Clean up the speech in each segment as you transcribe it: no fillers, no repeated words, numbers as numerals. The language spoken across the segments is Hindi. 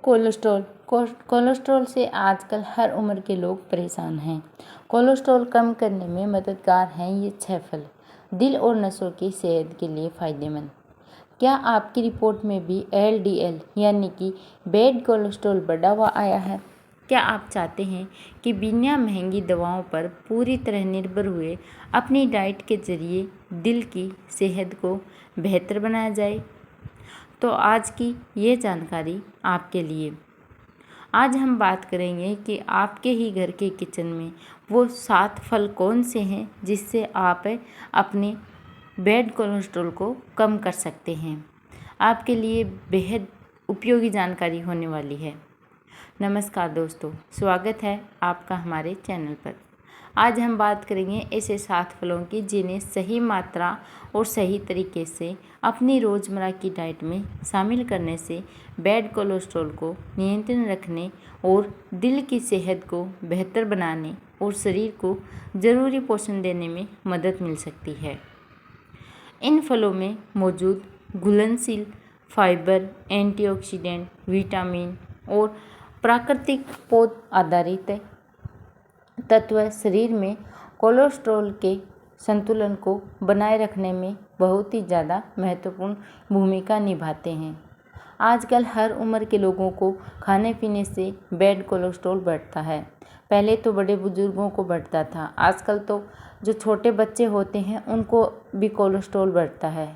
कोलेस्ट्रॉल कोलेस्ट्रॉल से आजकल हर उम्र के लोग परेशान हैं। कोलेस्ट्रॉल कम करने में मददगार हैं ये 6 फल, दिल और नसों की सेहत के लिए फ़ायदेमंद। क्या आपकी रिपोर्ट में भी LDL यानी कि बैड कोलेस्ट्रॉल बढ़ा हुआ आया है? क्या आप चाहते हैं कि बिना महंगी दवाओं पर पूरी तरह निर्भर हुए अपनी डाइट के ज़रिए दिल की सेहत को बेहतर बनाया जाए? तो आज की ये जानकारी आपके लिए। आज हम बात करेंगे कि आपके ही घर के किचन में वो 7 फल कौन से हैं जिससे आप अपने बैड कोलेस्ट्रॉल को कम कर सकते हैं। आपके लिए बेहद उपयोगी जानकारी होने वाली है। नमस्कार दोस्तों, स्वागत है आपका हमारे चैनल पर। आज हम बात करेंगे ऐसे 7 फलों की जिन्हें सही मात्रा और सही तरीके से अपनी रोज़मर्रा की डाइट में शामिल करने से बैड कोलेस्ट्रॉल को नियंत्रण रखने और दिल की सेहत को बेहतर बनाने और शरीर को ज़रूरी पोषण देने में मदद मिल सकती है। इन फलों में मौजूद घुलनशील फाइबर, एंटीऑक्सीडेंट, विटामिन और प्राकृतिक पौध आधारित तत्व शरीर में कोलेस्ट्रॉल के संतुलन को बनाए रखने में बहुत ही ज़्यादा महत्वपूर्ण भूमिका निभाते हैं। आजकल हर उम्र के लोगों को खाने पीने से बैड कोलेस्ट्रॉल बढ़ता है। पहले तो बड़े बुजुर्गों को बढ़ता था, आजकल तो जो छोटे बच्चे होते हैं उनको भी कोलेस्ट्रॉल बढ़ता है।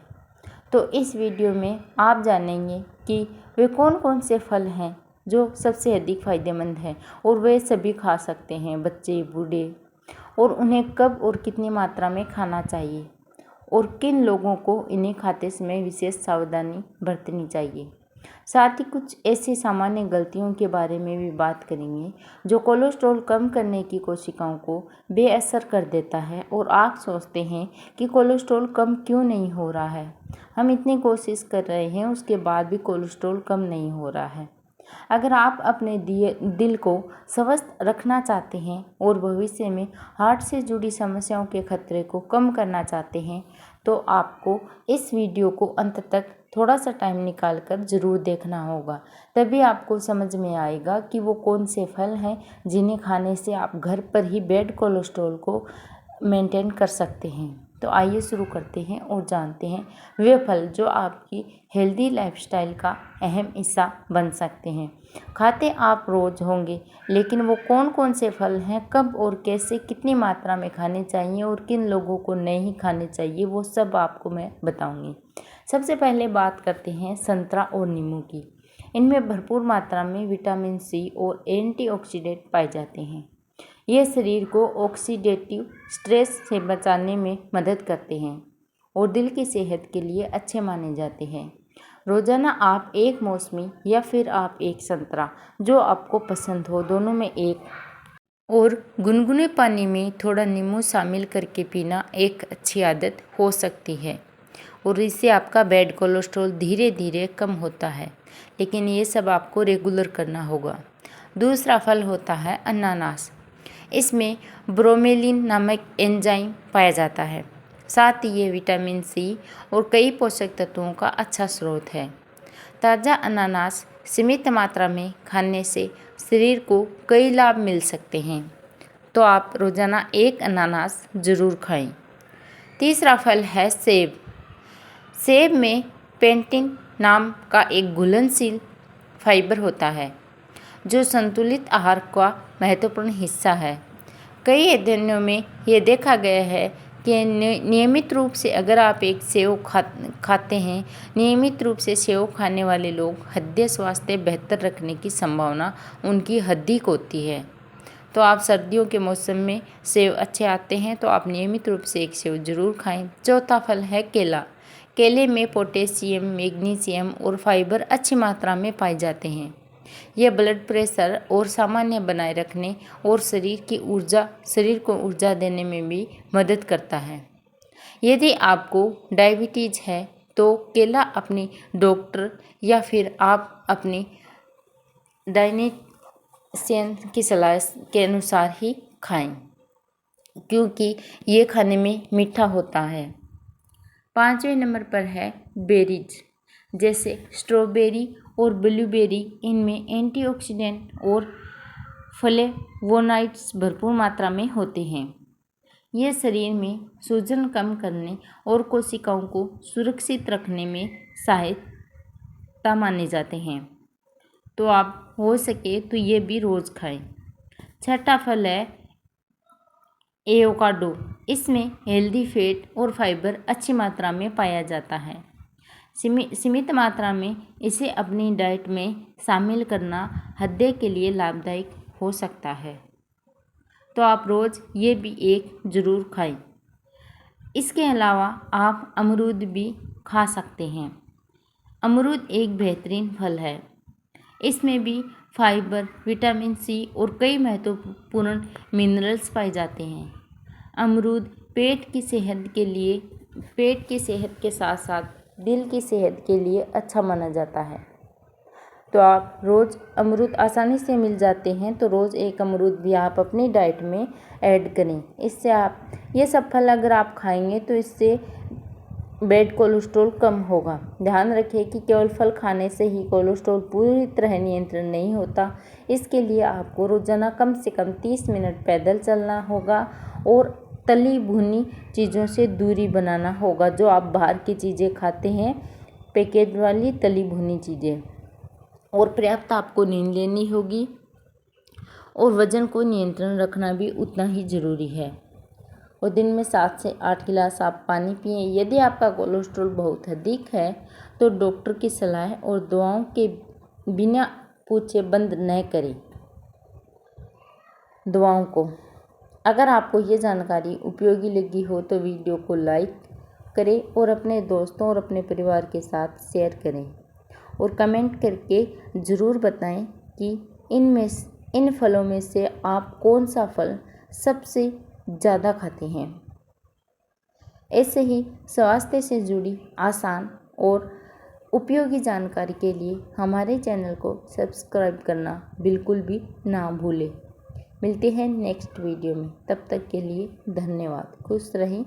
तो इस वीडियो में आप जानेंगे कि वे कौन कौन से फल हैं जो सबसे अधिक फ़ायदेमंद हैं और वे सभी खा सकते हैं, बच्चे बूढ़े, और उन्हें कब और कितनी मात्रा में खाना चाहिए और किन लोगों को इन्हें खाते समय विशेष सावधानी बरतनी चाहिए। साथ ही कुछ ऐसी सामान्य गलतियों के बारे में भी बात करेंगे जो कोलेस्ट्रॉल कम करने की कोशिकाओं को बेअसर कर देता है और आप सोचते हैं कि कोलेस्ट्रॉल कम क्यों नहीं हो रहा है, हम इतनी कोशिश कर रहे हैं उसके बाद भी कोलेस्ट्रॉल कम नहीं हो रहा है। अगर आप अपने दिल को स्वस्थ रखना चाहते हैं और भविष्य में हार्ट से जुड़ी समस्याओं के खतरे को कम करना चाहते हैं तो आपको इस वीडियो को अंत तक थोड़ा सा टाइम निकाल कर ज़रूर देखना होगा। तभी आपको समझ में आएगा कि वो कौन से फल हैं जिन्हें खाने से आप घर पर ही बैड कोलेस्ट्रॉल को मेंटेन कर सकते हैं। तो आइए शुरू करते हैं और जानते हैं वे फल जो आपकी हेल्दी लाइफस्टाइल का अहम हिस्सा बन सकते हैं। खाते आप रोज़ होंगे, लेकिन वो कौन कौन से फल हैं, कब और कैसे कितनी मात्रा में खाने चाहिए और किन लोगों को नहीं खाने चाहिए, वो सब आपको मैं बताऊंगी। सबसे पहले बात करते हैं संतरा और नींबू की। इनमें भरपूर मात्रा में विटामिन C और एंटीऑक्सीडेंट पाए जाते हैं। ये शरीर को ऑक्सीडेटिव स्ट्रेस से बचाने में मदद करते हैं और दिल की सेहत के लिए अच्छे माने जाते हैं। रोज़ाना आप एक मौसमी या फिर आप एक संतरा, जो आपको पसंद हो, दोनों में एक, और गुनगुने पानी में थोड़ा नींबू शामिल करके पीना एक अच्छी आदत हो सकती है और इससे आपका बैड कोलेस्ट्रॉल धीरे धीरे कम होता है, लेकिन ये सब आपको रेगुलर करना होगा। दूसरा फल होता है अनानास। इसमें ब्रोमेलिन नामक एंजाइम पाया जाता है, साथ ही ये विटामिन C और कई पोषक तत्वों का अच्छा स्रोत है। ताज़ा अनानास सीमित मात्रा में खाने से शरीर को कई लाभ मिल सकते हैं, तो आप रोज़ाना एक अनानास ज़रूर खाएं। तीसरा फल है सेब। सेब में पेंटिन नाम का एक घुलनशील फाइबर होता है जो संतुलित आहार का महत्वपूर्ण हिस्सा है। कई अध्ययनों में ये देखा गया है कि नियमित रूप से अगर आप एक सेब खाते हैं, नियमित रूप से सेब खाने वाले लोग हृदय स्वास्थ्य बेहतर रखने की संभावना उनकी अधिक होती है। तो आप सर्दियों के मौसम में सेब अच्छे आते हैं, तो आप नियमित रूप से एक सेब जरूर खाएं। चौथा फल है केला। केले में पोटेशियम, मैग्नीशियम और फाइबर अच्छी मात्रा में पाए जाते हैं। यह ब्लड प्रेशर और सामान्य बनाए रखने और शरीर को ऊर्जा देने में भी मदद करता है। यदि आपको डायबिटीज़ है तो केला अपनी डॉक्टर या फिर आप अपनी डायटीशियन की सलाह के अनुसार ही खाएं, क्योंकि ये खाने में मीठा होता है। 5वें नंबर पर है बेरीज, जैसे स्ट्रॉबेरी और ब्लूबेरी, इनमें एंटीऑक्सीडेंट और फ्लेवोनॉइड्स भरपूर मात्रा में होते हैं। ये शरीर में सूजन कम करने और कोशिकाओं को सुरक्षित रखने में सहायता माने जाते हैं। तो आप हो सके तो ये भी रोज़ खाएं। छठा फल है एवोकाडो। इसमें हेल्दी फैट और फाइबर अच्छी मात्रा में पाया जाता है। सीमित मात्रा में इसे अपनी डाइट में शामिल करना हृदय के लिए लाभदायक हो सकता है। तो आप रोज़ ये भी एक ज़रूर खाएं। इसके अलावा आप अमरूद भी खा सकते हैं। अमरूद एक बेहतरीन फल है। इसमें भी फाइबर, विटामिन सी और कई महत्वपूर्ण मिनरल्स पाए जाते हैं। अमरूद पेट की सेहत के साथ साथ दिल की सेहत के लिए अच्छा माना जाता है। तो आप रोज़ अमरूद आसानी से मिल जाते हैं, तो रोज़ एक अमरूद भी आप अपनी डाइट में ऐड करें। इससे आप ये सब फल अगर आप खाएंगे तो इससे बैड कोलेस्ट्रॉल कम होगा। ध्यान रखें कि केवल फल खाने से ही कोलेस्ट्रॉल पूरी तरह नियंत्रण नहीं होता। इसके लिए आपको रोज़ाना कम से कम 30 मिनट पैदल चलना होगा और तली भुनी चीज़ों से दूरी बनाना होगा। जो आप बाहर की चीज़ें खाते हैं, पैकेट वाली तली भुनी चीज़ें, और पर्याप्त आपको नींद लेनी होगी और वज़न को नियंत्रण रखना भी उतना ही ज़रूरी है। और दिन में 7 से 8 गिलास आप पानी पिएं। यदि आपका कोलेस्ट्रॉल बहुत अधिक है तो डॉक्टर की सलाह और दवाओं के बिना पूछे बंद न करें दवाओं को। अगर आपको ये जानकारी उपयोगी लगी हो तो वीडियो को लाइक करें और अपने दोस्तों और अपने परिवार के साथ शेयर करें और कमेंट करके ज़रूर बताएं कि इन फलों में से आप कौन सा फल सबसे ज़्यादा खाते हैं। ऐसे ही स्वास्थ्य से जुड़ी आसान और उपयोगी जानकारी के लिए हमारे चैनल को सब्सक्राइब करना बिल्कुल भी ना भूलें। मिलते हैं नेक्स्ट वीडियो में, तब तक के लिए धन्यवाद। खुश रहें।